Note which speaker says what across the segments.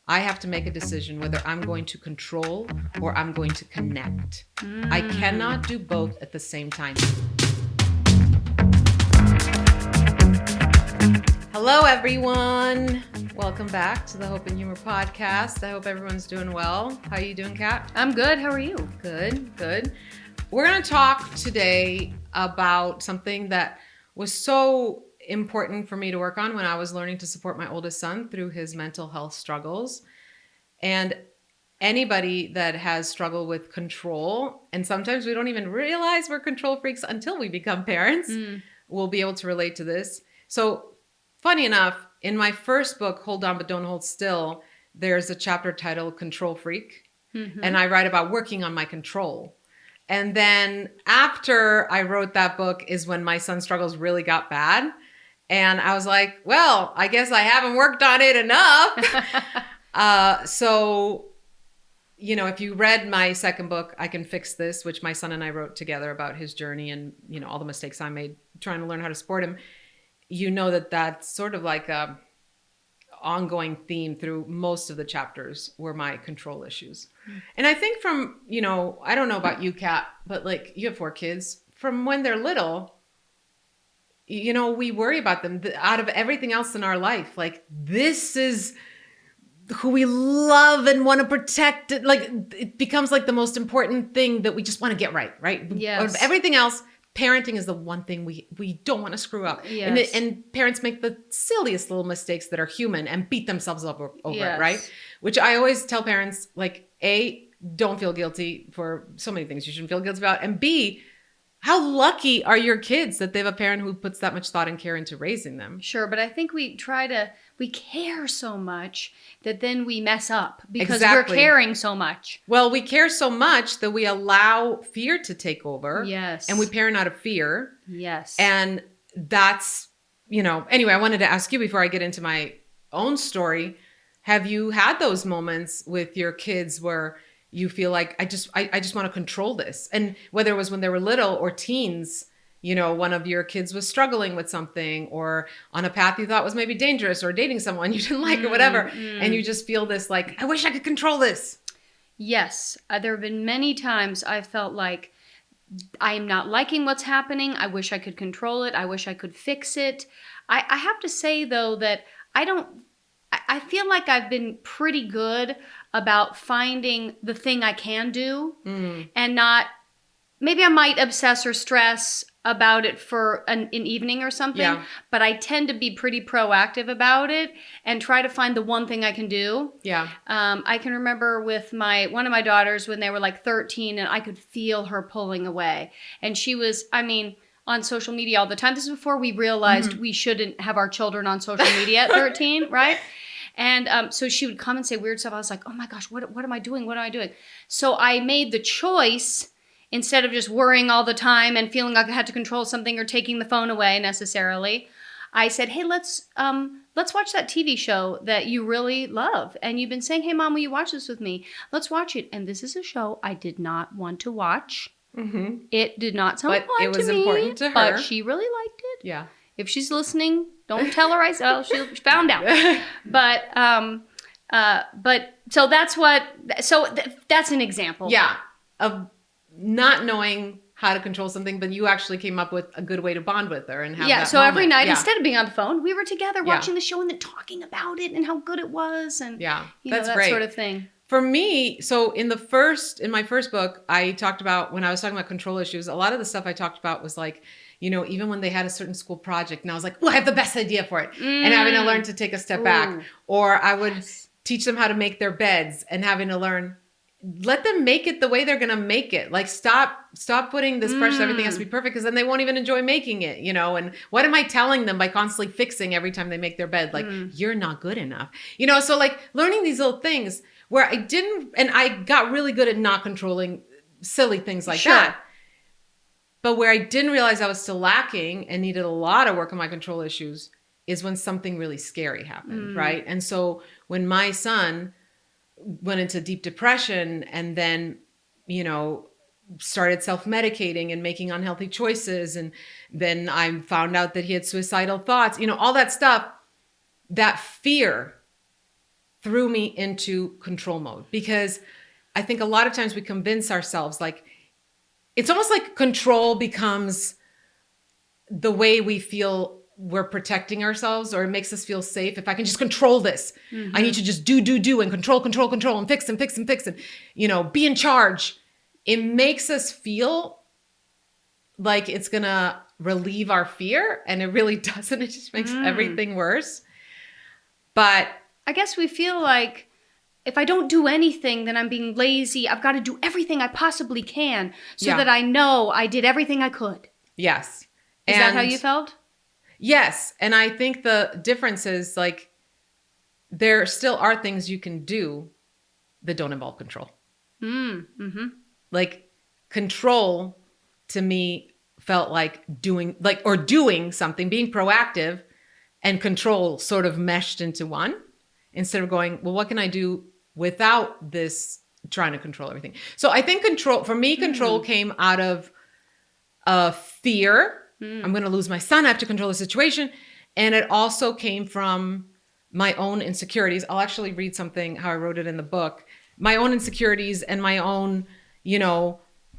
Speaker 1: I have to make a decision whether I'm going to control or I'm going to connect. I cannot do both at the same time. Hello, everyone. Welcome back to the Hope and Humor podcast. I hope everyone's doing well. How are you doing, Kat?
Speaker 2: I'm good. How are you?
Speaker 1: Good. We're going to talk today about something that was so important for me to work on when I was learning to support my oldest son through his mental health struggles. And anybody that has struggled with control, and sometimes we don't even realize we're control freaks until we become parents, will be able to relate to this. So funny enough, in my first book, Hold On But Don't Hold Still, there's a chapter titled Control Freak. And I write about working on my control. And then after I wrote that book is when my son's struggles really got bad. And I was like, well, I guess I haven't worked on it enough. So, if you read my second book, I Can Fix This, which my son and I wrote together about his journey and, all the mistakes I made trying to learn how to support him, that that's sort of like a ongoing theme through most of the chapters were my control issues. And I think from, I don't know about you, Kat, but like you have 4 kids. From when they're little, we worry about them out of everything else in our life. Like, this is who we love and want to protect. Like, it becomes like the most important thing that we just want to get right?
Speaker 2: Yes.
Speaker 1: Out of everything else, parenting is the one thing we don't want to screw up.
Speaker 2: Yes.
Speaker 1: And parents make the silliest little mistakes that are human and beat themselves up over
Speaker 2: Yes.
Speaker 1: it, right? Which I always tell parents, like, A, don't feel guilty for so many things you shouldn't feel guilty about. And B, how lucky are your kids that they have a parent who puts that much thought and care into raising them?
Speaker 2: Sure, but I think we care so much that then we mess up because
Speaker 1: Exactly.
Speaker 2: we're caring so much.
Speaker 1: Well, we care so much that we allow fear to take over.
Speaker 2: Yes.
Speaker 1: And we parent out of fear.
Speaker 2: Yes.
Speaker 1: And that's, anyway, I wanted to ask you before I get into my own story, have you had those moments with your kids where you feel like, I just want to control this? And whether it was when they were little or teens, one of your kids was struggling with something or on a path you thought was maybe dangerous or dating someone you didn't like or whatever. And you just feel this like, I wish I could control this.
Speaker 2: Yes. There have been many times I felt like I am not liking what's happening. I wish I could control it. I wish I could fix it. I have to say, though, that I feel like I've been pretty good about finding the thing I can do and not, maybe I might obsess or stress about it for an evening or something, but I tend to be pretty proactive about it and try to find the one thing I can do.
Speaker 1: Yeah.
Speaker 2: I can remember with one of my daughters when they were like 13 and I could feel her pulling away. And she was, on social media all the time. This is before we realized we shouldn't have our children on social media at 13, right? And so she would come and say weird stuff. I was like, oh my gosh, what am I doing? What am I doing? So I made the choice, instead of just worrying all the time and feeling like I had to control something or taking the phone away necessarily, I said, hey, let's watch that TV show that you really love. And you've been saying, hey, Mom, will you watch this with me? Let's watch it. And this is a show I did not want to watch. It did not sound fun to me. But it was important to her. But she really liked it.
Speaker 1: Yeah.
Speaker 2: If she's listening, don't tell her she found out. But so that's that's an example.
Speaker 1: Yeah. Of not knowing how to control something, but you actually came up with a good way to bond with her and have that
Speaker 2: so
Speaker 1: moment.
Speaker 2: every night, instead of being on the phone, we were together watching the show and then talking about it and how good it was and
Speaker 1: that's
Speaker 2: that
Speaker 1: great.
Speaker 2: Sort of thing.
Speaker 1: For me, so in my first book, I talked about, when I was talking about control issues, a lot of the stuff I talked about was like, even when they had a certain school project and I was like, I have the best idea for it. And having to learn to take a step back. Or I would teach them how to make their beds and having to learn, let them make it the way they're going to make it. Like, stop putting this pressure, everything has to be perfect, because then they won't even enjoy making it, and what am I telling them by constantly fixing every time they make their bed? Like, you're not good enough, so like learning these little things where I got really good at not controlling silly things like that. But where I didn't realize I was still lacking and needed a lot of work on my control issues is when something really scary happened, right? And so when my son went into deep depression and then, started self-medicating and making unhealthy choices, and then I found out that he had suicidal thoughts, all that stuff, that fear threw me into control mode, because I think a lot of times we convince ourselves, like, it's almost like control becomes the way we feel we're protecting ourselves, or it makes us feel safe. If I can just control this, I need to just do and control and fix and, be in charge. It makes us feel like it's going to relieve our fear, and it really doesn't. It just makes everything worse. But
Speaker 2: I guess we feel like if I don't do anything, then I'm being lazy. I've got to do everything I possibly can so that I know I did everything I could.
Speaker 1: Yes.
Speaker 2: Is that how you felt?
Speaker 1: Yes. And I think the difference is, like, there still are things you can do that don't involve control. Like, control to me felt like doing something, being proactive, and control sort of meshed into one, instead of going, well, what can I do without this trying to control everything? So I think control came out of fear. I'm going to lose my son. I have to control the situation. And it also came from my own insecurities. I'll actually read something, how I wrote it in the book. My own insecurities and my own,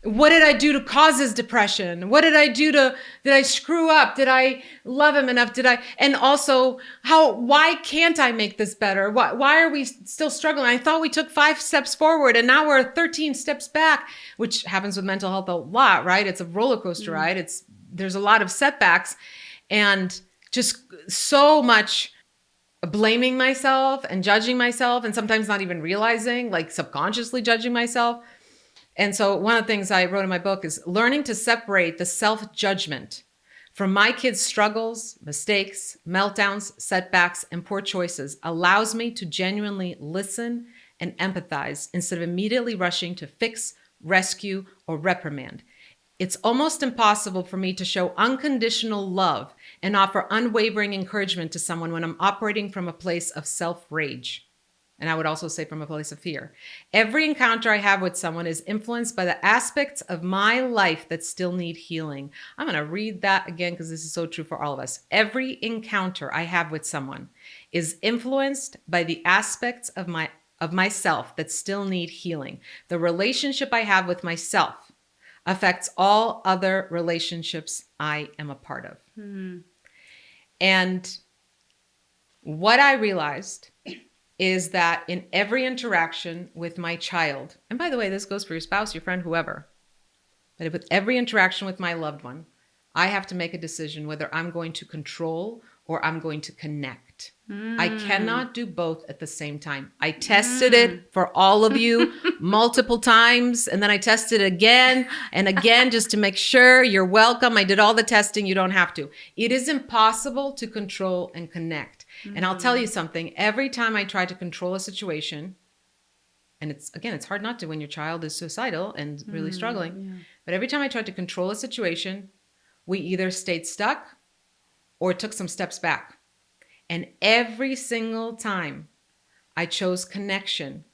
Speaker 1: what did I do to cause his depression? What did I do did I screw up? Did I love him enough? And also why can't I make this better? Why are we still struggling? I thought we took 5 steps forward and now we're 13 steps back, which happens with mental health a lot, right? It's a roller coaster ride. There's a lot of setbacks, and just so much blaming myself and judging myself, and sometimes not even realizing, like subconsciously judging myself. And so one of the things I wrote in my book is learning to separate the self-judgment from my kids' struggles, mistakes, meltdowns, setbacks, and poor choices allows me to genuinely listen and empathize instead of immediately rushing to fix, rescue, or reprimand. It's almost impossible for me to show unconditional love and offer unwavering encouragement to someone when I'm operating from a place of self-rage. And I would also say from a place of fear. Every encounter I have with someone is influenced by the aspects of my life that still need healing. I'm going to read that again because this is so true for all of us. Every encounter I have with someone is influenced by the aspects of myself that still need healing. The relationship I have with myself affects all other relationships I am a part of. And what I realized is that in every interaction with my child, and by the way, this goes for your spouse, your friend, whoever, but with every interaction with my loved one, I have to make a decision whether I'm going to control or I'm going to connect. I cannot do both at the same time. I tested it for all of you multiple times, and then I tested again and again just to make sure you're welcome. I did all the testing. You don't have to. It is impossible to control and connect. And I'll tell you something. Every time I try to control a situation, and it's hard not to when your child is suicidal and really struggling, but every time I tried to control a situation, we either stayed stuck or took some steps back. And every single time I chose connection,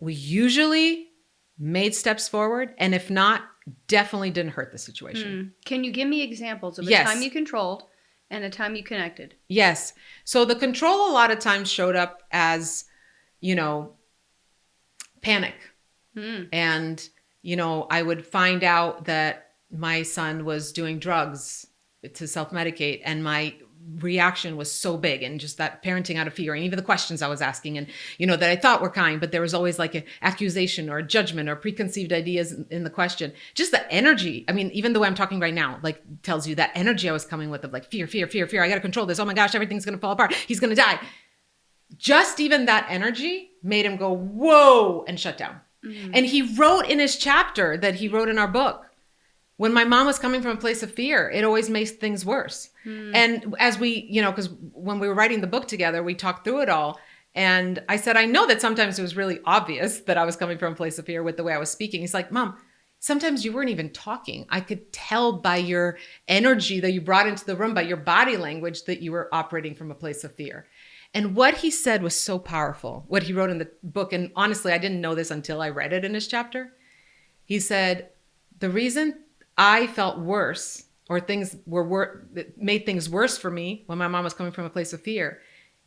Speaker 1: we usually made steps forward. And if not, definitely didn't hurt the situation.
Speaker 2: Can you give me examples of a time you controlled and a time you connected?
Speaker 1: Yes. So the control a lot of times showed up as, panic. And, I would find out that my son was doing drugs to self-medicate, and my reaction was so big, and just that parenting out of fear, and even the questions I was asking, and that I thought were kind, but there was always like an accusation or a judgment or preconceived ideas in the question. Just the energy. I mean, even the way I'm talking right now, like, tells you that energy I was coming with of like fear. I got to control this. Oh my gosh, everything's going to fall apart. He's going to die. Just even that energy made him go, whoa, and shut down. And he wrote in his chapter that he wrote in our book, when my mom was coming from a place of fear, it always makes things worse. And as we, because when we were writing the book together, we talked through it all. And I said, I know that sometimes it was really obvious that I was coming from a place of fear with the way I was speaking. He's like, Mom, sometimes you weren't even talking. I could tell by your energy that you brought into the room, by your body language, that you were operating from a place of fear. And what he said was so powerful, what he wrote in the book. And honestly, I didn't know this until I read it in his chapter. He said, the reason I felt worse, or things made things worse for me when my mom was coming from a place of fear,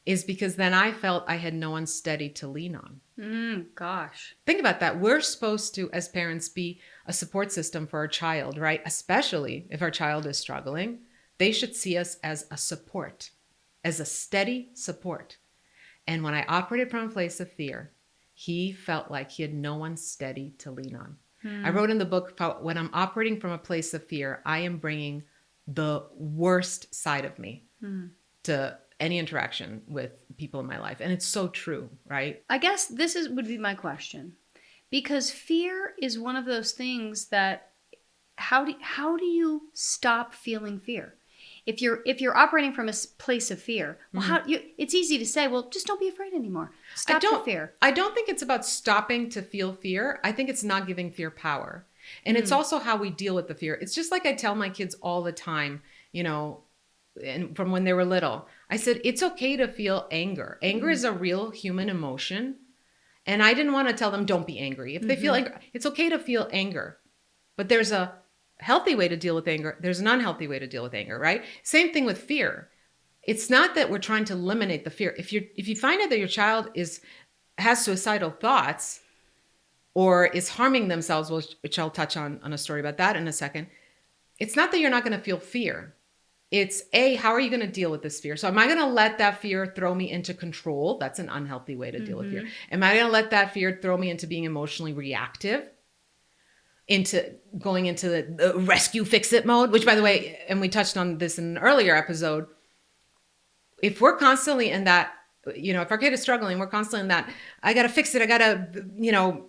Speaker 1: is because then I felt I had no one steady to lean on.
Speaker 2: Gosh.
Speaker 1: Think about that. We're supposed to, as parents, be a support system for our child, right? Especially if our child is struggling. They should see us as a support, as a steady support. And when I operated from a place of fear, he felt like he had no one steady to lean on. I wrote in the book about when I'm operating from a place of fear, I am bringing the worst side of me to any interaction with people in my life. And it's so true, right?
Speaker 2: I guess would be my question. Because fear is one of those things that how do you stop feeling fear? If you're operating from a place of fear, well, it's easy to say, well, just don't be afraid anymore. Stop the fear.
Speaker 1: I don't think it's about stopping to feel fear. I think it's not giving fear power. And it's also how we deal with the fear. It's just like I tell my kids all the time, and from when they were little, I said, it's okay to feel anger. Anger is a real human emotion. And I didn't want to tell them, don't be angry. If they feel anger, it's okay to feel anger. But there's a healthy way to deal with anger. There's an unhealthy way to deal with anger, right? Same thing with fear. It's not that we're trying to eliminate the fear. If you find out that your child has suicidal thoughts or is harming themselves, which I'll touch on a story about that in a second, it's not that you're not going to feel fear. It's how are you going to deal with this fear? So am I going to let that fear throw me into control? That's an unhealthy way to deal with fear. Am I going to let that fear throw me into being emotionally reactive? Into going into the rescue fix it mode, which by the way, and we touched on this in an earlier episode, if we're constantly in that, if our kid is struggling, we're constantly in that, I got to fix it. I got to,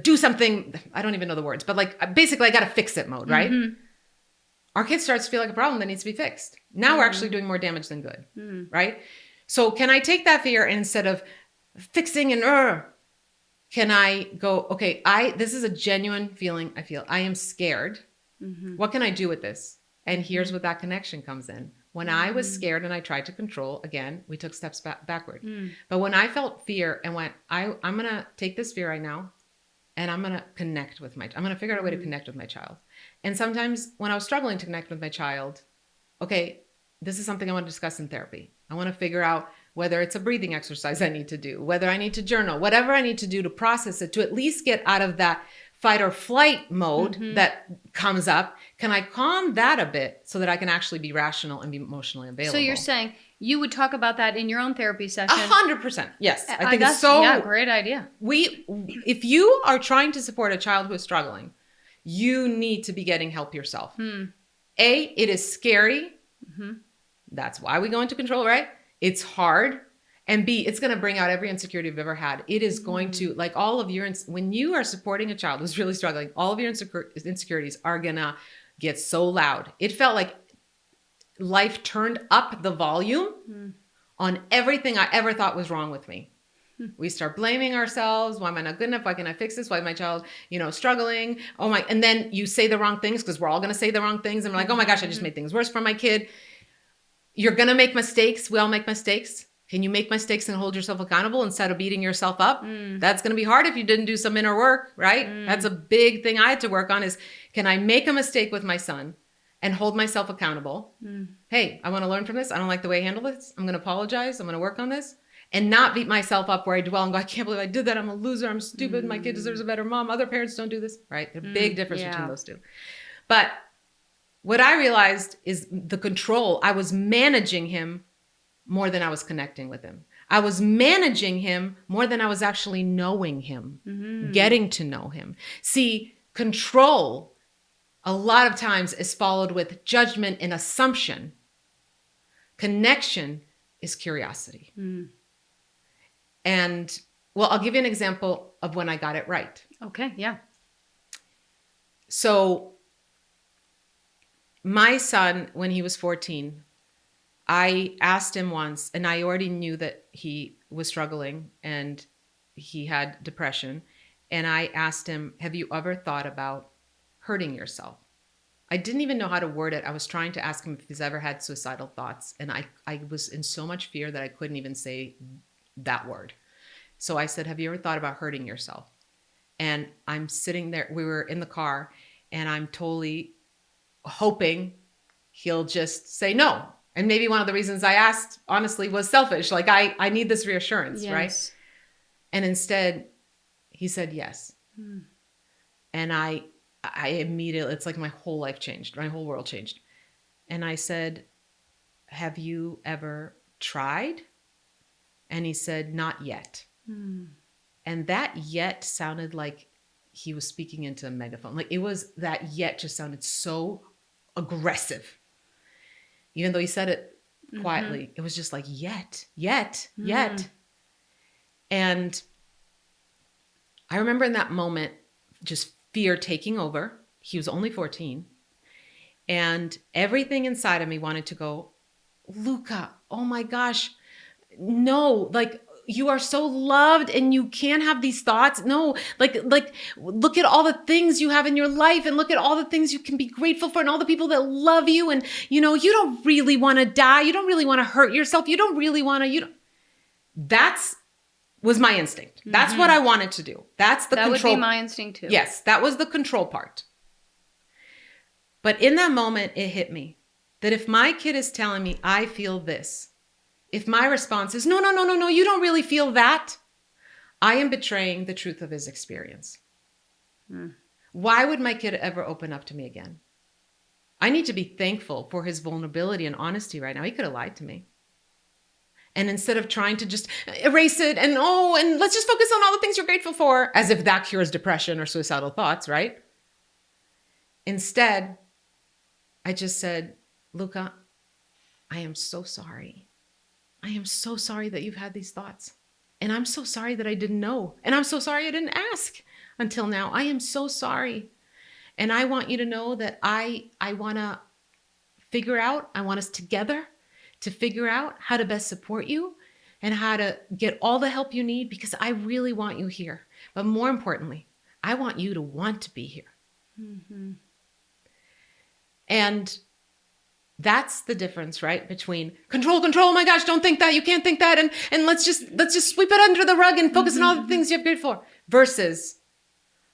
Speaker 1: do something. I don't even know the words, but basically I got to fix it mode, right? Our kid starts to feel like a problem that needs to be fixed. Now we're actually doing more damage than good, right? So can I take that fear and instead of fixing and can I go, okay, this is a genuine feeling I feel. I am scared. What can I do with this? And here's where that connection comes in. When I was scared and I tried to control, again, we took steps backward. But when I felt fear and went, I'm going to take this fear right now and I'm going to connect with I'm going to figure out a way to connect with my child. And sometimes when I was struggling to connect with my child, okay, this is something I want to discuss in therapy. I want to figure out whether it's a breathing exercise I need to do, whether I need to journal, whatever I need to do to process it, to at least get out of that fight or flight mode that comes up. Can I calm that a bit so that I can actually be rational and be emotionally available?
Speaker 2: So you're saying you would talk about that in your own therapy session?
Speaker 1: 100%. Yes. I think it's so...
Speaker 2: Yeah, great idea.
Speaker 1: If you are trying to support a child who is struggling, you need to be getting help yourself. It is scary. That's why we go into control, right? It's hard. And B, it's going to bring out every insecurity you've ever had. It is going to, like all of your, when you are supporting a child who's really struggling, all of your insecurities are going to get so loud. It felt like life turned up the volume on everything I ever thought was wrong with me. We start blaming ourselves. Why am I not good enough? Why can't I fix this? Why is my child, struggling? Oh my, and then you say the wrong things because we're all going to say the wrong things. And we're like, oh my gosh, I just made things worse for my kid. You're going to make mistakes. We all make mistakes. Can you make mistakes and hold yourself accountable instead of beating yourself up? That's going to be hard if you didn't do some inner work, right? That's a big thing I had to work on is, can I make a mistake with my son and hold myself accountable? Hey, I want to learn from this. I don't like the way I handle this. I'm going to apologize. I'm going to work on this and not beat myself up where I dwell and go, I can't believe I did that. I'm a loser. I'm stupid. My kid deserves a better mom. Other parents don't do this, right? There's a big difference between those two. But what I realized is the control. I was managing him more than I was connecting with him. I was managing him more than I was actually knowing him, getting to know him. See, control a lot of times is followed with judgment and assumption. Connection is curiosity. And well, I'll give you an example of when I got it right.
Speaker 2: Okay, yeah.
Speaker 1: So my son, when he was 14, I asked him once, and I already knew that he was struggling and he had depression. And I asked him, have you ever thought about hurting yourself? I didn't even know how to word it. I was trying to ask him if he's ever had suicidal thoughts. And I was in so much fear that I couldn't even say that word. So I said, have you ever thought about hurting yourself? And I'm sitting there, we were in the car, and I'm totally hoping he'll just say no. And maybe one of the reasons I asked, honestly, was selfish. Like, I need this reassurance, right?
Speaker 2: Yes.
Speaker 1: And instead, he said yes.
Speaker 2: Hmm.
Speaker 1: And I immediately, it's like my whole life changed. My whole world changed. And I said, have you ever tried? And he said, not yet.
Speaker 2: Hmm.
Speaker 1: And that yet sounded like he was speaking into a megaphone. Like, it was, that yet just sounded so aggressive. Even though he said it quietly, it was just like, yet. And I remember in that moment, just fear taking over. He was only 14. And everything inside of me wanted to go, Luca, oh my gosh, no, like, you are so loved and you can't have these thoughts. No, like look at all the things you have in your life and look at all the things you can be grateful for and all the people that love you. And, you know, you don't really want to die. You don't really want to hurt yourself. You don't really want to, that's was my instinct. That's what I wanted to do. That's the
Speaker 2: that
Speaker 1: control.
Speaker 2: would be my instinct too.
Speaker 1: Yes, that was the control part. But in that moment, it hit me that if my kid is telling me I feel this, if my response is, no, you don't really feel that, I am betraying the truth of his experience. Why would my kid ever open up to me again? I need to be thankful for his vulnerability and honesty right now. He could have lied to me. And instead of trying to just erase it and let's just focus on all the things you're grateful for, as if that cures depression or suicidal thoughts, right? Instead, I just said, Luca, I am so sorry. I am so sorry that you've had these thoughts. And I'm so sorry that I didn't know. And I'm so sorry I didn't ask until now. I am so sorry. And I want you to know that I want to figure out, I want us together to figure out how to best support you and how to get all the help you need, because I really want you here. But more importantly, I want you to want to be here. Mm-hmm. And that's the difference, right? Between control, oh my gosh, don't think that, you can't think that, and let's just sweep it under the rug and focus on all the things you have grateful for, versus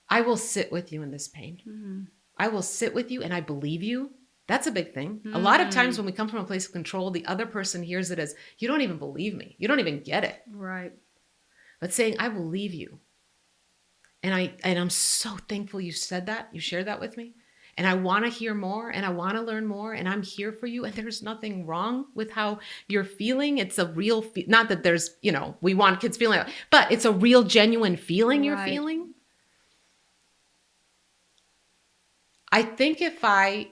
Speaker 1: I will sit with you in this pain. Mm-hmm. I will sit with you and I believe you. That's a big thing. Mm-hmm. A lot of times when we come from a place of control, the other person hears it as, you don't even believe me. You don't even get it.
Speaker 2: Right.
Speaker 1: But saying, I believe you. And I'm so thankful you said that, you shared that with me. And I want to hear more and I want to learn more and I'm here for you. And there's nothing wrong with how you're feeling. It's a real, not that there's, we want kids feeling, but it's a real genuine feeling you're feeling. I think if I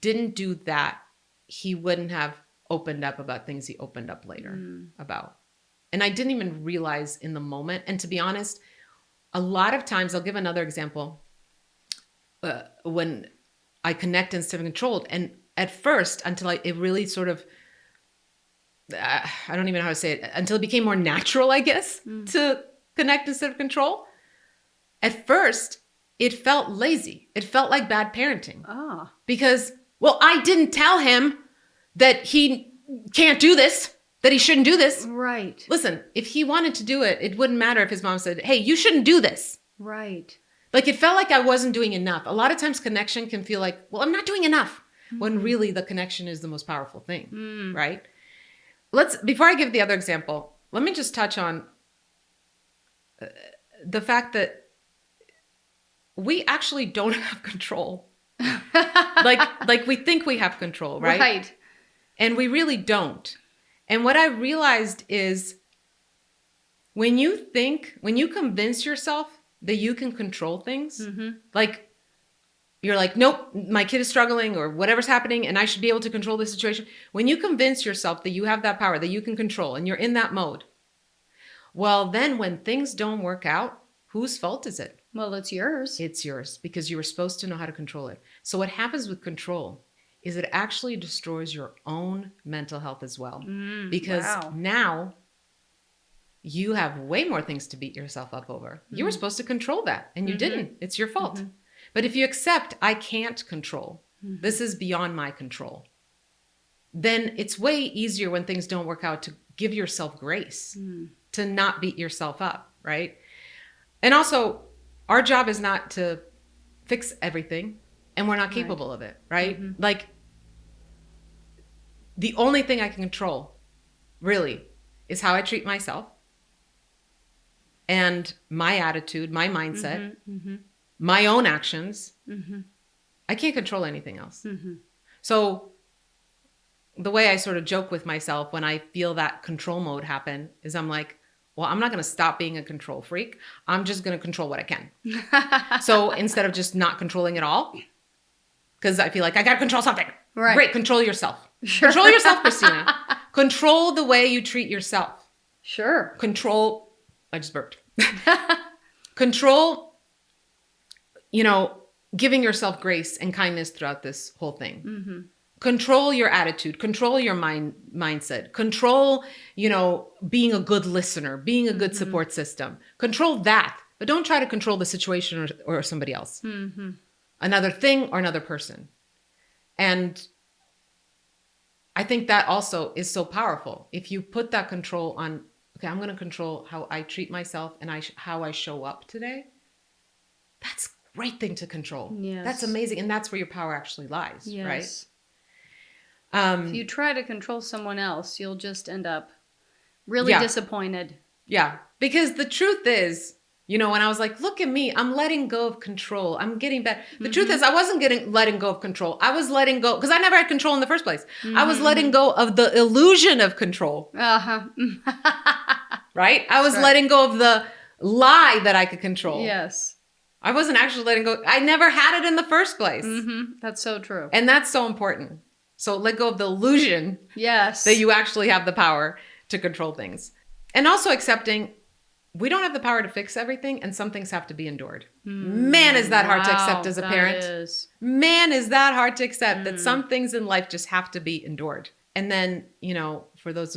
Speaker 1: didn't do that, he wouldn't have opened up about things he opened up later about. And I didn't even realize in the moment. And to be honest, a lot of times, I'll give another example. When I connect instead of controlled, and at first, until it really sort of, I don't even know how to say it, until it became more natural, I guess, to connect instead of control. At first, it felt lazy. It felt like bad parenting. Oh. Because, I didn't tell him that he can't do this, that he shouldn't do this. Right. Listen, if he wanted to do it, it wouldn't matter if his mom said, hey, you shouldn't do this. Right. Like, it felt like I wasn't doing enough. A lot of times connection can feel like, I'm not doing enough, when really the connection is the most powerful thing, right? Before I give the other example, let me just touch on the fact that we actually don't have control. like we think we have control, right? Right. And we really don't. And what I realized is when you convince yourself that you can control things, like you're like, nope, my kid is struggling or whatever's happening and I should be able to control this situation. When you convince yourself that you have that power, that you can control, and you're in that mode, well, then when things don't work out, whose fault is it?
Speaker 2: Well, it's yours.
Speaker 1: It's yours because you were supposed to know how to control it. So what happens with control is it actually destroys your own mental health as well. Because now you have way more things to beat yourself up over. You were supposed to control that and you didn't. It's your fault. But if you accept, I can't control, this is beyond my control, then it's way easier when things don't work out to give yourself grace, to not beat yourself up, right? And also, our job is not to fix everything, and we're not capable of it, right? Like, the only thing I can control, really, is how I treat myself and my attitude, my mindset, my own actions. I can't control anything else. So the way I sort of joke with myself when I feel that control mode happen is I'm like, well, I'm not going to stop being a control freak. I'm just going to control what I can. So instead of just not controlling at all, because I feel like I got to control something.
Speaker 2: Right.
Speaker 1: Great. Control yourself.
Speaker 2: Sure.
Speaker 1: Control yourself, Kristina. Control the way you treat yourself.
Speaker 2: Sure.
Speaker 1: Control. I just burped. Control, giving yourself grace and kindness throughout this whole thing. Control your attitude, control your mindset, control, being a good listener, being a good support system. Control that, but don't try to control the situation or somebody else, another thing or another person. And I think that also is so powerful. If you put that control on, okay, I'm going to control how I treat myself and how I show up today. That's a great thing to control.
Speaker 2: Yes.
Speaker 1: That's amazing. And that's where your power actually lies, right?
Speaker 2: If you try to control someone else, you'll just end up really disappointed.
Speaker 1: Yeah. Because the truth is, when I was like, look at me, I'm letting go of control. I'm getting better. The truth is I wasn't letting go of control. I was letting go because I never had control in the first place. I was letting go of the illusion of control. Right? I was letting go of the lie that I could control.
Speaker 2: Yes.
Speaker 1: I wasn't actually letting go. I never had it in the first place.
Speaker 2: That's so true.
Speaker 1: And that's so important. So let go of the illusion that you actually have the power to control things. And also accepting we don't have the power to fix everything and some things have to be endured. Man, is that hard to accept as a parent. Man, is that hard to accept that some things in life just have to be endured. And then, for those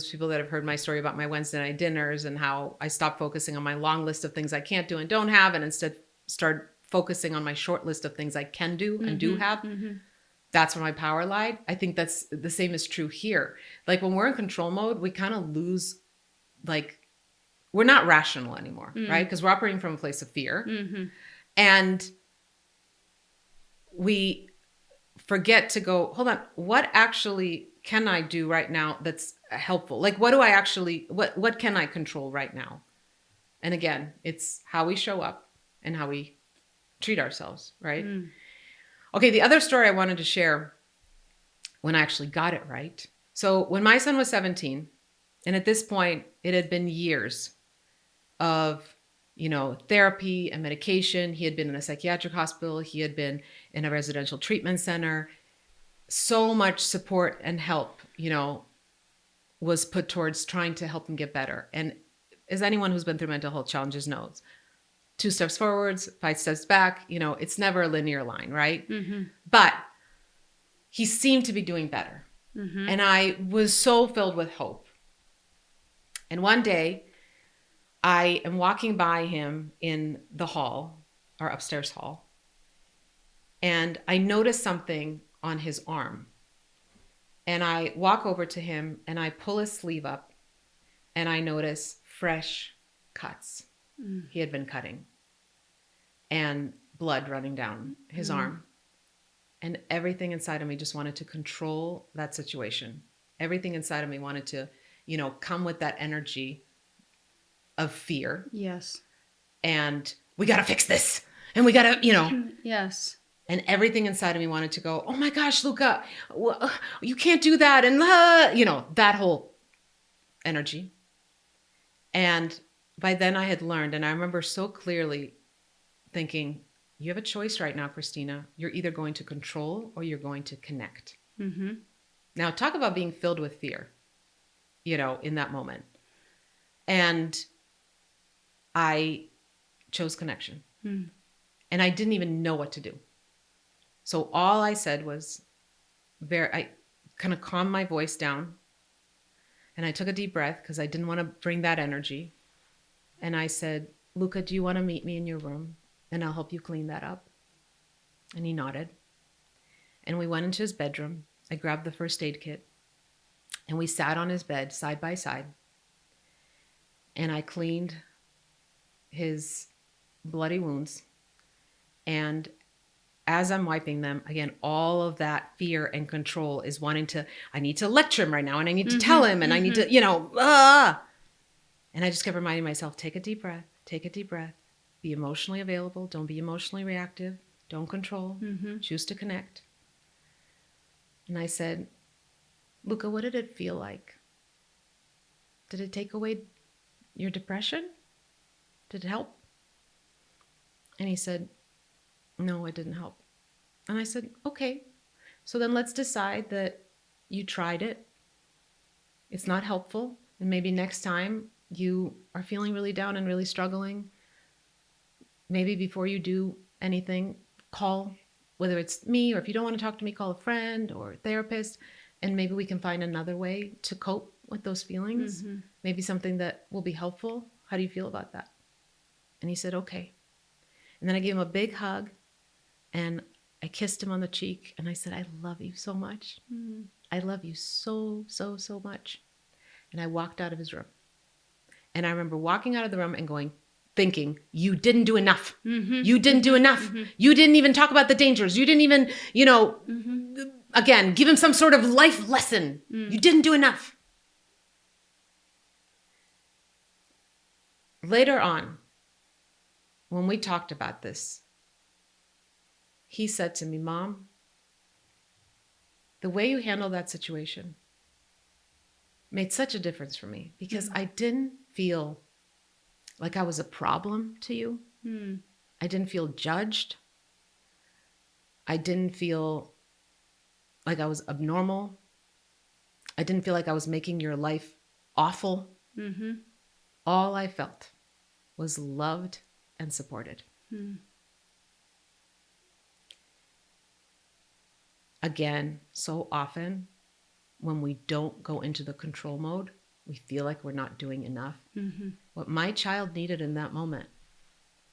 Speaker 1: people that have heard my story about my Wednesday night dinners and how I stopped focusing on my long list of things I can't do and don't have and instead start focusing on my short list of things I can do and do have. That's where my power lied. I think that's the same is true here. Like when we're in control mode, we kind of lose, we're not rational anymore, right? Because we're operating from a place of fear. And we forget to go, hold on, what actually can I do right now that's helpful? Like, what do I actually, what can I control right now? And again, it's how we show up and how we treat ourselves, right? Okay, the other story I wanted to share when I actually got it right. So when my son was 17, and at this point, it had been years of, therapy and medication. He had been in a psychiatric hospital. He had been in a residential treatment center. So much support and help, was put towards trying to help him get better. And as anyone who's been through mental health challenges knows, 2 steps forwards, 5 steps back, it's never a linear line, right? But he seemed to be doing better. And I was so filled with hope. And one day I am walking by him in the hall, our upstairs hall, and I notice something on his arm. And I walk over to him and I pull his sleeve up and I notice fresh cuts. He had been cutting and blood running down his arm. And everything inside of me just wanted to control that situation. Everything inside of me wanted to, come with that energy of fear.
Speaker 2: Yes.
Speaker 1: And we got to fix this. And we got to,
Speaker 2: Yes.
Speaker 1: And everything inside of me wanted to go, oh my gosh, Luca, you can't do that. And, that whole energy. And by then I had learned, and I remember so clearly thinking, you have a choice right now, Kristina. You're either going to control or you're going to connect. Now, talk about being filled with fear, in that moment. And I chose connection. And I didn't even know what to do. So all I said was, I kind of calmed my voice down. And I took a deep breath because I didn't want to bring that energy. And I said, Luca, do you want to meet me in your room? And I'll help you clean that up. And he nodded. And we went into his bedroom. I grabbed the first aid kit. And we sat on his bed side by side. And I cleaned his bloody wounds. And as I'm wiping them, again, all of that fear and control is wanting to, I need to lecture him right now, and I need to tell him, and I need to, And I just kept reminding myself, take a deep breath, take a deep breath, be emotionally available, don't be emotionally reactive, don't control, choose to connect. And I said, Luca, what did it feel like? Did it take away your depression? Did it help? And he said, no, it didn't help. And I said, okay, so then let's decide that you tried it. It's not helpful. And maybe next time you are feeling really down and really struggling, maybe before you do anything, call, whether it's me, or if you don't want to talk to me, call a friend or a therapist, and maybe we can find another way to cope with those feelings. Maybe something that will be helpful. How do you feel about that? And he said, okay. And then I gave him a big hug, and I kissed him on the cheek, and I said, I love you so much. I love you so, so, so much. And I walked out of his room. And I remember walking out of the room and thinking, you didn't do enough. You didn't do enough. You didn't even talk about the dangers. You didn't even, again, give him some sort of life lesson. You didn't do enough. Later on, when we talked about this, he said to me, Mom, the way you handled that situation made such a difference for me, because I didn't feel like I was a problem to you. I didn't feel judged. I didn't feel like I was abnormal. I didn't feel like I was making your life awful. All I felt was loved and supported. Again, so often when we don't go into the control mode, we feel like we're not doing enough. What my child needed in that moment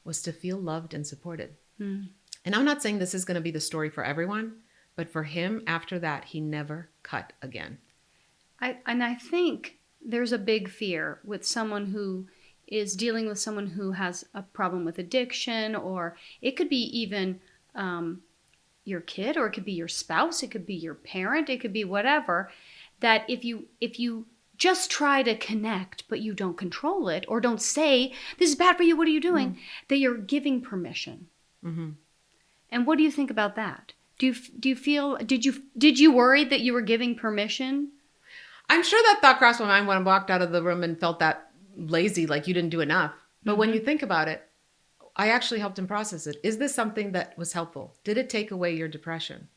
Speaker 1: was to feel loved and supported. And I'm not saying this is going to be the story for everyone, but for him, after that, he never cut again.
Speaker 2: I think there's a big fear with someone who is dealing with someone who has a problem with addiction, or it could be even your kid, or it could be your spouse, it could be your parent, it could be whatever, that if you just try to connect, but you don't control it, or don't say, this is bad for you, what are you doing? That you're giving permission. And what do you think about that? Do you feel, did you worry that you were giving permission?
Speaker 1: I'm sure that thought crossed my mind when I walked out of the room and felt that lazy, like you didn't do enough. But when you think about it, I actually helped him process it. Is this something that was helpful? Did it take away your depression?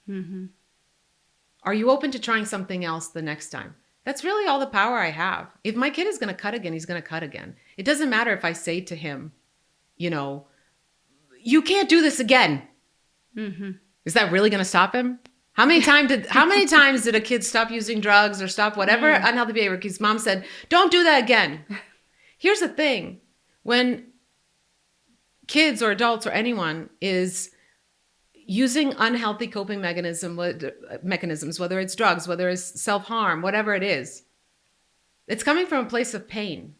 Speaker 1: Are you open to trying something else the next time? That's really all the power I have. If my kid is going to cut again, he's going to cut again. It doesn't matter if I say to him, you can't do this again. Is that really going to stop him? How many times did a kid stop using drugs or stop whatever unhealthy behavior because mom said, don't do that again? Here's the thing. When kids or adults or anyone is using unhealthy coping mechanisms, whether it's drugs, whether it's self-harm, whatever it is, it's coming from a place of pain.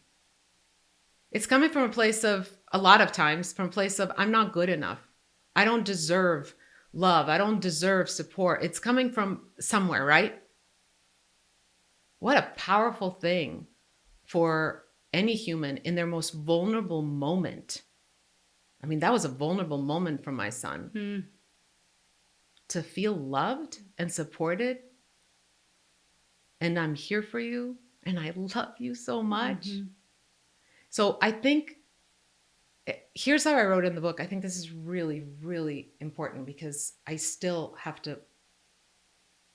Speaker 1: It's coming from a place of, a lot of times, from a place of, I'm not good enough. I don't deserve love. I don't deserve support. It's coming from somewhere, right? What a powerful thing for any human in their most vulnerable moment. I mean, that was a vulnerable moment for my son. To feel loved and supported, and I'm here for you, and I love you so much. So I think, here's how I wrote in the book. I think this is really, really important because I still have to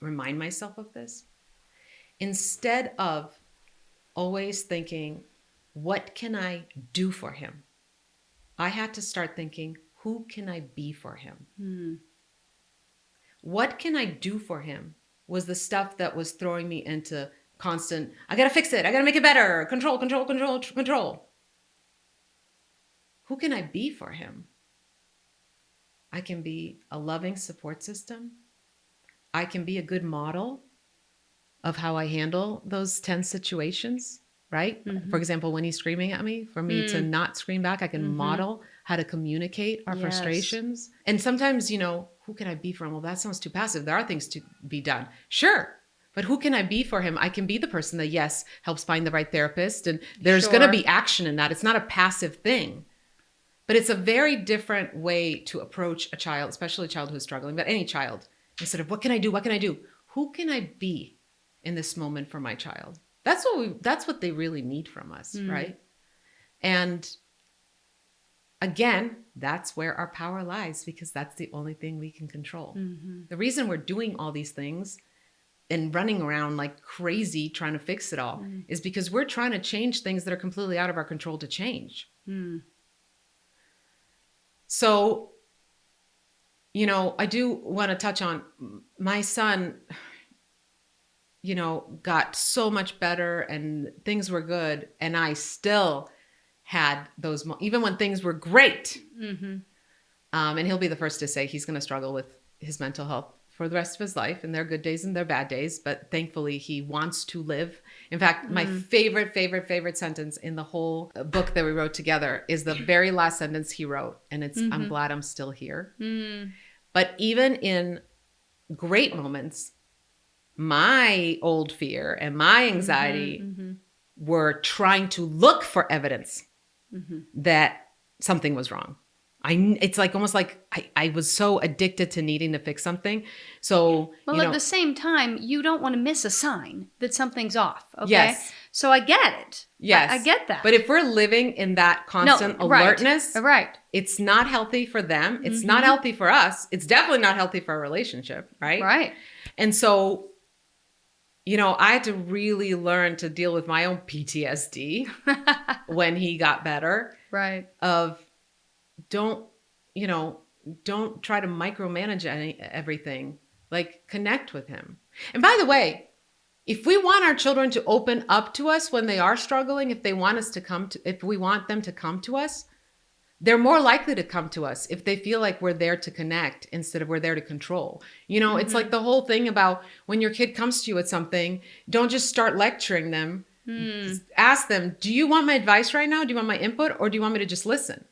Speaker 1: remind myself of this. Instead of always thinking, what can I do for him? I had to start thinking, who can I be for him? What can I do for him was the stuff that was throwing me into constant, I got to fix it. I got to make it better. Control, control, control, control. Who can I be for him? I can be a loving support system. I can be a good model of how I handle those tense situations, right? For example, when he's screaming at me, for me to not scream back, I can model how to communicate our frustrations. And sometimes, who can I be for him? Well, that sounds too passive. There are things to be done. Sure. But who can I be for him? I can be the person that, yes, helps find the right therapist. And there's going to be action in that. It's not a passive thing. But it's a very different way to approach a child, especially a child who's struggling, but any child. Instead of what can I do? What can I do? Who can I be in this moment for my child? That's what they really need from us, right? And again, that's where our power lies, because that's the only thing we can control. The reason we're doing all these things and running around like crazy trying to fix it all is because we're trying to change things that are completely out of our control to change. So, you know, I do want to touch on my son, you know, got so much better and things were good. And I still had those, even when things were great. And he'll be the first to say he's going to struggle with his mental health for the rest of his life. And there are good days and there are bad days, but thankfully he wants to live. In fact, my favorite sentence in the whole book that we wrote together is the very last sentence he wrote. And it's, I'm glad I'm still here. But even in great moments, my old fear and my anxiety were trying to look for evidence that something was wrong. It's like almost like I was so addicted to needing to fix something. So,
Speaker 2: well,
Speaker 1: you know,
Speaker 2: at the same time, you don't want to miss a sign that something's off. Okay.
Speaker 1: Yes.
Speaker 2: So I get it.
Speaker 1: Yes.
Speaker 2: I get that.
Speaker 1: But if we're living in that constant alertness,
Speaker 2: right.
Speaker 1: It's not healthy for them. It's not healthy for us. It's definitely not healthy for our relationship. Right.
Speaker 2: Right.
Speaker 1: And so, you know, I had to really learn to deal with my own PTSD when he got better.
Speaker 2: Right.
Speaker 1: Of don't try to micromanage everything. Like, connect with him. And by the way, if we want our children to open up to us when they are struggling, if we want them to come to us, they're more likely to come to us if they feel like we're there to connect instead of we're there to control. You know, it's like the whole thing about when your kid comes to you with something, don't just start lecturing them. Ask them, do you want my advice right now? Do you want my input? Or do you want me to just listen?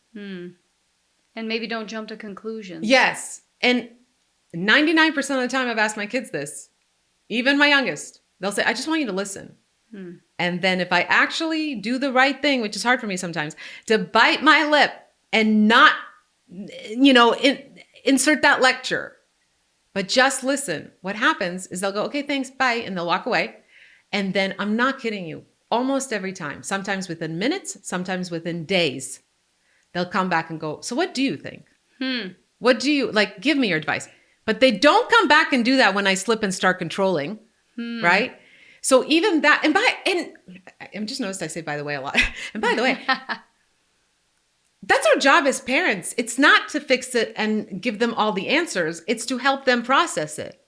Speaker 2: And maybe don't jump to conclusions.
Speaker 1: Yes. And 99% of the time I've asked my kids this, even my youngest, they'll say, I just want you to listen. And then if I actually do the right thing, which is hard for me sometimes, to bite my lip and not, you know, insert that lecture, but just listen. What happens is they'll go, okay, thanks, bye. And they'll walk away. And then I'm not kidding you, almost every time, sometimes within minutes, sometimes within days, they'll come back and go, so what do you think? What do you, like, give me your advice. But they don't come back and do that when I slip and start controlling, right? So even that, and I'm just noticed I say by the way a lot. And by the way, that's our job as parents. It's not to fix it and give them all the answers. It's to help them process it.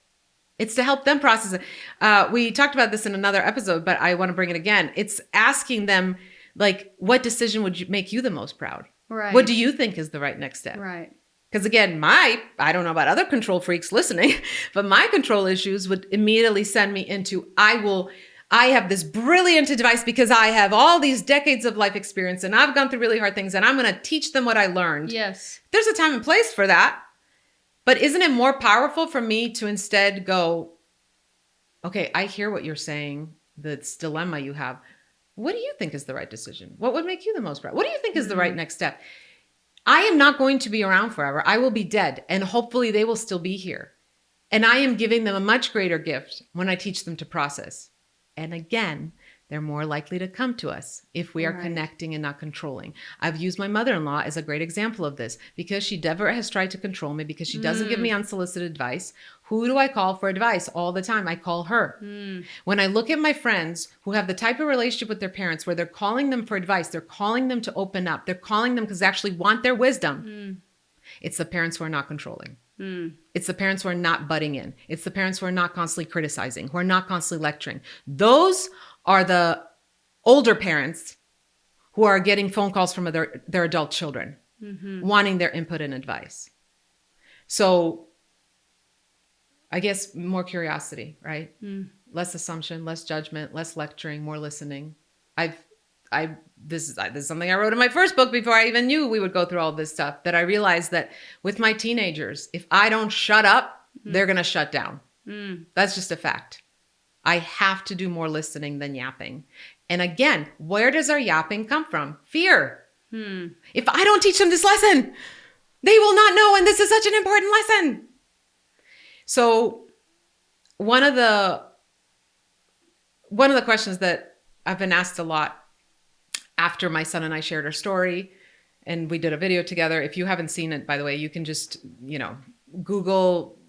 Speaker 1: It's to help them process it. We talked about this in another episode, but I want to bring it again. It's asking them, like, what decision would make you the most proud?
Speaker 2: Right.
Speaker 1: What do you think is the right next step?
Speaker 2: Right.
Speaker 1: Because again, I don't know about other control freaks listening, but my control issues would immediately send me into, I have this brilliant advice because I have all these decades of life experience and I've gone through really hard things and I'm going to teach them what I learned.
Speaker 2: Yes.
Speaker 1: There's a time and place for that. But isn't it more powerful for me to instead go, okay, I hear what you're saying, this dilemma you have. What do you think is the right decision? What would make you the most proud? What do you think is the right next step? I am not going to be around forever. I will be dead, and hopefully they will still be here. And I am giving them a much greater gift when I teach them to process. And again, they're more likely to come to us if we are connecting and not controlling. I've used my mother-in-law as a great example of this because she never has tried to control me, because she doesn't give me unsolicited advice. Who do I call for advice all the time? I call her. When I look at my friends who have the type of relationship with their parents where they're calling them for advice, they're calling them to open up, they're calling them because they actually want their wisdom. It's the parents who are not controlling. It's the parents who are not butting in. It's the parents who are not constantly criticizing, who are not constantly lecturing. Those are the older parents who are getting phone calls from their adult children, wanting their input and advice. So I guess more curiosity, right? Less assumption, less judgment, less lecturing, more listening. I've this is something I wrote in my first book before I even knew we would go through all this stuff, that I realized that with my teenagers, if I don't shut up, they're going to shut down. That's just a fact. I have to do more listening than yapping. And again, where does our yapping come from? Fear. If I don't teach them this lesson, they will not know. And this is such an important lesson. So one of the questions that I've been asked a lot after my son and I shared our story and we did a video together. If you haven't seen it, by the way, you can just, Google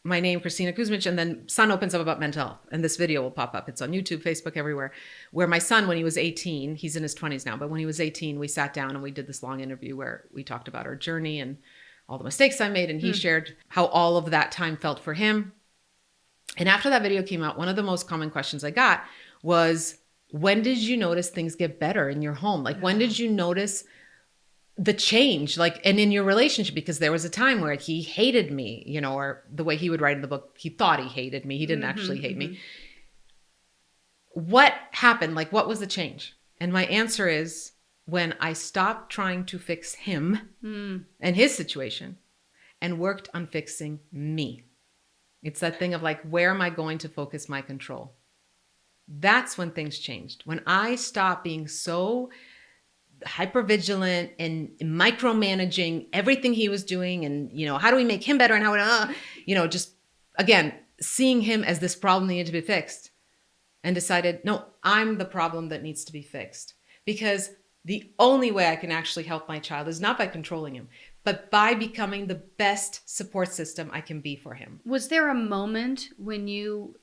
Speaker 1: my name, Kristina Kuzmich, and then Son opens up about mental health. And this video will pop up. It's on YouTube, Facebook, everywhere. Where my son, when he was 18, he's in his 20s now, but when he was 18, we sat down and we did this long interview where we talked about our journey and all the mistakes I made. And he shared how all of that time felt for him. And after that video came out, one of the most common questions I got was, when did you notice things get better in your home? Like, when did you notice the change, and in your relationship? Because there was a time where he hated me, or the way he would write in the book, he thought he hated me. He didn't actually hate me. What happened? What was the change? And my answer is, when I stopped trying to fix him and his situation and worked on fixing me. It's that thing of where am I going to focus my control? That's when things changed. When I stopped being so hypervigilant and micromanaging everything he was doing, and how do we make him better, and how just again seeing him as this problem that needed to be fixed, and decided, no, I'm the problem that needs to be fixed. Because the only way I can actually help my child is not by controlling him, but by becoming the best support system I can be for him.
Speaker 2: Was there a moment when you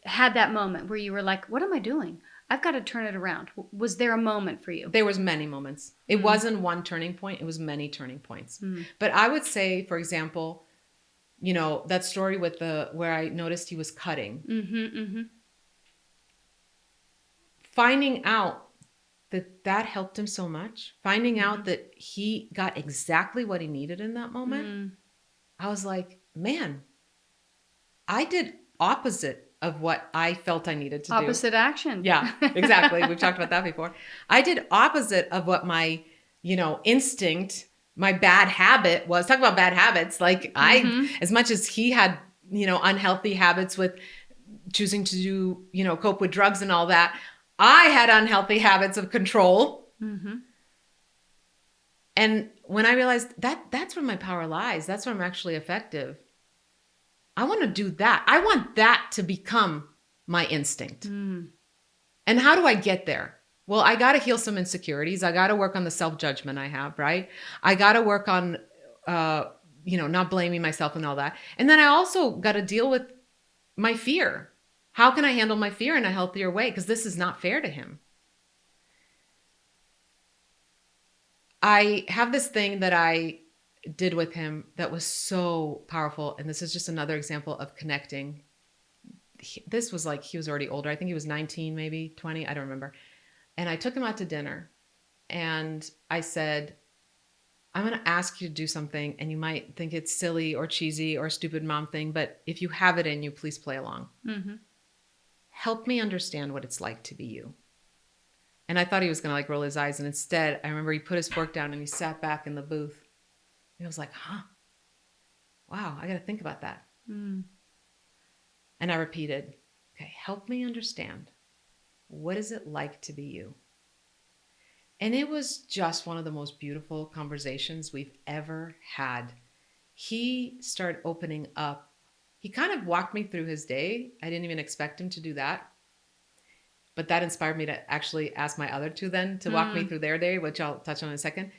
Speaker 2: had that moment where you were like, what am I doing? I've got to turn it around. Was there a moment for you?
Speaker 1: There was many moments. It wasn't one turning point. It was many turning points. But I would say, for example, that story with where I noticed he was cutting. Finding out that helped him so much. Finding out that he got exactly what he needed in that moment. I was like, man, I did opposite of what I felt I needed to do.
Speaker 2: Opposite action.
Speaker 1: Yeah, exactly. We've talked about that before. I did opposite of what my, instinct, my bad habit was. Talk about bad habits. As much as he had, unhealthy habits with choosing to do, cope with drugs and all that, I had unhealthy habits of control. And when I realized that's where my power lies, that's where I'm actually effective. I want to do that. I want that to become my instinct. And how do I get there? Well, I got to heal some insecurities. I got to work on the self-judgment I have, right? I got to work on, not blaming myself and all that. And then I also got to deal with my fear. How can I handle my fear in a healthier way? Because this is not fair to him. I have this thing that I did with him that was so powerful. And this is just another example of connecting. This was he was already older. I think he was 19, maybe 20. I don't remember. And I took him out to dinner and I said, I'm going to ask you to do something, and you might think it's silly or cheesy or a stupid mom thing, but if you have it in you, please play along. Help me understand what it's like to be you. And I thought he was going to roll his eyes. And instead, I remember he put his fork down and he sat back in the booth. And I was like, wow, I got to think about that. And I repeated, okay, help me understand. What is it like to be you? And it was just one of the most beautiful conversations we've ever had. He started opening up. He kind of walked me through his day. I didn't even expect him to do that. But that inspired me to actually ask my other two then to walk me through their day, which I'll touch on in a second.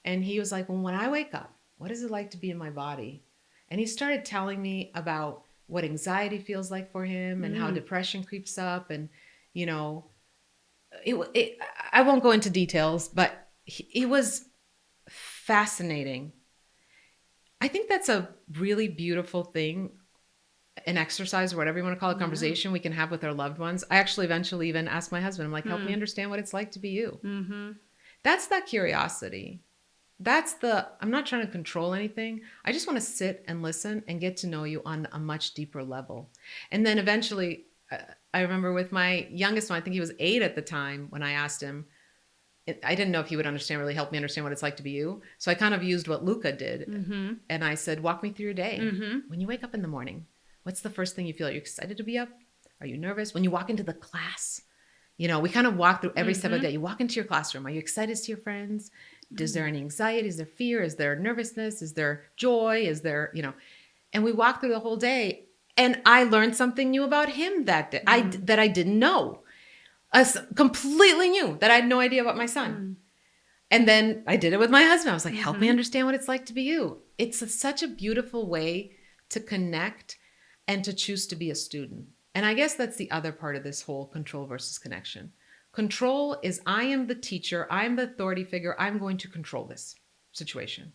Speaker 1: And he was like, well, when I wake up, what is it like to be in my body? And he started telling me about what anxiety feels like for him and how depression creeps up. And, I won't go into details, but it was fascinating. I think that's a really beautiful thing, an exercise or whatever you want to call it, conversation we can have with our loved ones. I actually eventually even asked my husband, I'm like, help me understand what it's like to be you. That's that curiosity. I'm not trying to control anything. I just want to sit and listen and get to know you on a much deeper level. And then eventually, I remember with my youngest one, I think he was 8 at the time when I asked him, I didn't know if he would really help me understand what it's like to be you. So I kind of used what Luca did.
Speaker 2: Mm-hmm.
Speaker 1: And I said, walk me through your day.
Speaker 2: Mm-hmm.
Speaker 1: When you wake up in the morning, what's the first thing you feel? Are you excited to be up? Are you nervous? When you walk into the class, you know, we kind of walk through every step of the day. You walk into your classroom. Are you excited to see your friends? Is there any anxiety? Is there fear? Is there nervousness? Is there joy? Is there, you know, and we walk through the whole day. And I learned something new about him that day, that I didn't know. Completely new that I had no idea about my son. And then I did it with my husband. I was like, help me understand what it's like to be you. It's such a beautiful way to connect and to choose to be a student. And I guess that's the other part of this whole control versus connection. Control is I am the teacher. I am the authority figure. I'm going to control this situation.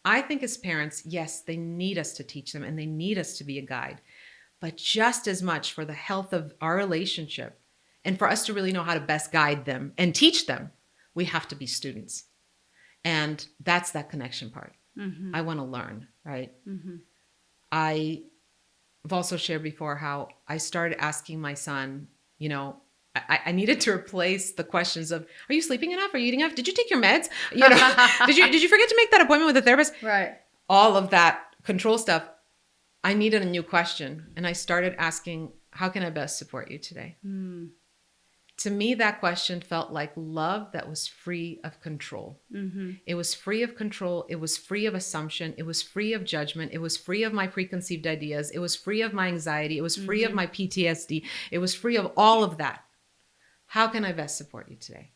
Speaker 1: I think as parents, yes, they need us to teach them and they need us to be a guide. But just as much for the health of our relationship and for us to really know how to best guide them and teach them, we have to be students. And that's that connection part. I want to learn, right? I've also shared before how I started asking my son, you know, I needed to replace the questions of, are you sleeping enough? Are you eating enough? Did you take your meds? You know, did you forget to make that appointment with a therapist?
Speaker 2: Right.
Speaker 1: All of that control stuff. I needed a new question. And I started asking, how can I best support you today? To me, that question felt like love that was free of control. It was free of control. It was free of assumption. It was free of judgment. It was free of my preconceived ideas. It was free of my anxiety. It was free of my PTSD. It was free of all of that. How can I best support you today?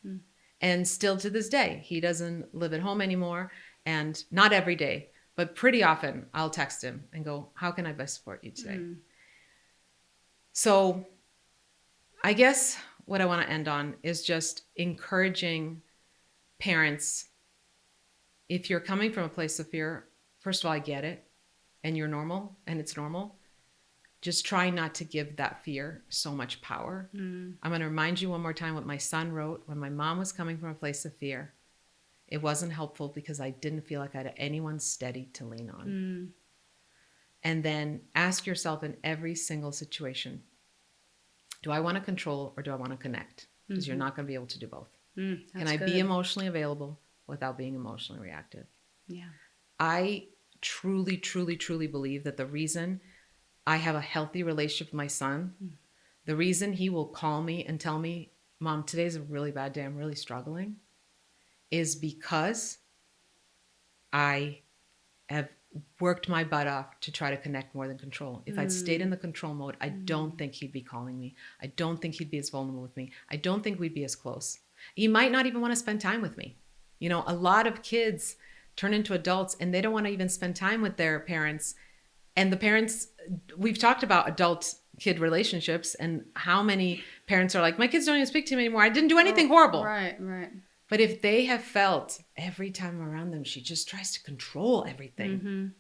Speaker 1: And still to this day, he doesn't live at home anymore. And not every day, but pretty often I'll text him and go, how can I best support you today? So I guess what I want to end on is just encouraging parents. If you're coming from a place of fear, first of all, I get it. And you're normal and it's normal. Just try not to give that fear so much power. I'm going to remind you one more time what my son wrote when my mom was coming from a place of fear. It wasn't helpful because I didn't feel like I had anyone steady to lean on. And then ask yourself in every single situation, do I want to control or do I want to connect? Because you're not going to be able to do both. Can I be emotionally available without being emotionally reactive?
Speaker 2: Yeah.
Speaker 1: I truly, truly, truly believe that the reason I have a healthy relationship with my son, the reason he will call me and tell me, Mom, today's a really bad day, I'm really struggling, is because I have worked my butt off to try to connect more than control. If I'd stayed in the control mode, I don't think he'd be calling me. I don't think he'd be as vulnerable with me. I don't think we'd be as close. He might not even want to spend time with me. You know, a lot of kids turn into adults and they don't want to even spend time with their parents. And the parents, we've talked about adult-kid relationships and how many parents are like, my kids don't even speak to me anymore. I didn't do anything horrible.
Speaker 2: Right, right.
Speaker 1: But if they have felt every time I'm around them, she just tries to control everything,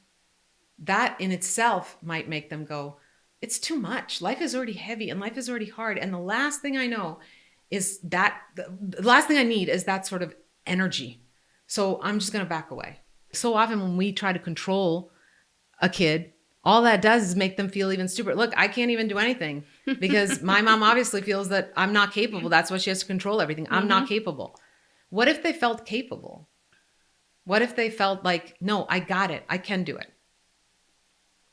Speaker 1: that in itself might make them go, it's too much. Life is already heavy and life is already hard. And the last thing I know is that, the last thing I need is that sort of energy. So I'm just going to back away. So often when we try to control a kid, all that does is make them feel even stupider. Look, I can't even do anything because my mom obviously feels that I'm not capable. That's why she has to control everything. I'm not capable. What if they felt capable? What if they felt like, no, I got it. I can do it.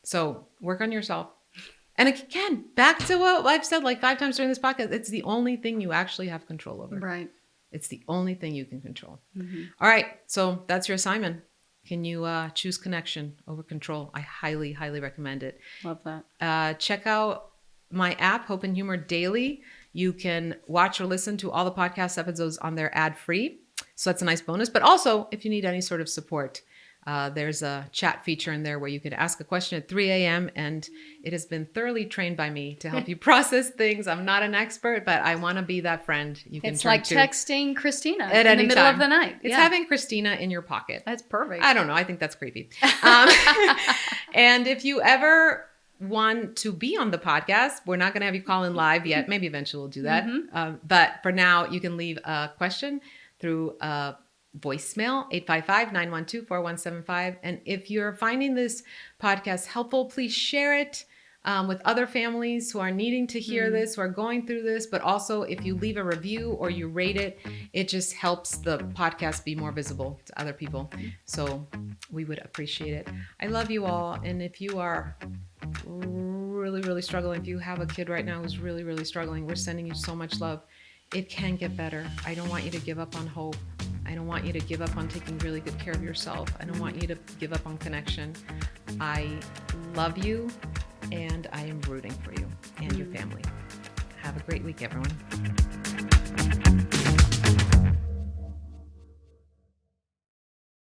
Speaker 1: So work on yourself. And again, back to what I've said like 5 times during this podcast, it's the only thing you actually have control over.
Speaker 2: Right.
Speaker 1: It's the only thing you can control. All right. So that's your assignment. Can you choose connection over control? I highly, highly recommend it.
Speaker 2: Love that.
Speaker 1: Check out my app, Hope and Humor Daily. You can watch or listen to all the podcast episodes on there ad-free. So that's a nice bonus. But also, if you need any sort of support, there's a chat feature in there where you can ask a question at 3 a.m. And it has been thoroughly trained by me to help you process things. I'm not an expert, but I want to be that friend you can
Speaker 2: It's
Speaker 1: turn
Speaker 2: like
Speaker 1: to
Speaker 2: texting Kristina
Speaker 1: at
Speaker 2: in
Speaker 1: any
Speaker 2: the middle
Speaker 1: time.
Speaker 2: of the night.
Speaker 1: It's having Kristina in your pocket.
Speaker 2: That's perfect.
Speaker 1: I don't know. I think that's creepy. And if you ever want to be on the podcast, we're not going to have you call in live yet. Maybe eventually we'll do that. But for now, you can leave a question through voicemail, 855-912-4175. And if you're finding this podcast helpful, please share it. with other families who are needing to hear this, who are going through this. But also, if you leave a review or you rate it, it just helps the podcast be more visible to other people. So we would appreciate it. I love you all. And if you are really, really struggling, if you have a kid right now who's really, really struggling, we're sending you so much love. It can get better. I don't want you to give up on hope. I don't want you to give up on taking really good care of yourself. I don't want you to give up on connection. I love you, and I am rooting for you and your family. Have a great week, everyone.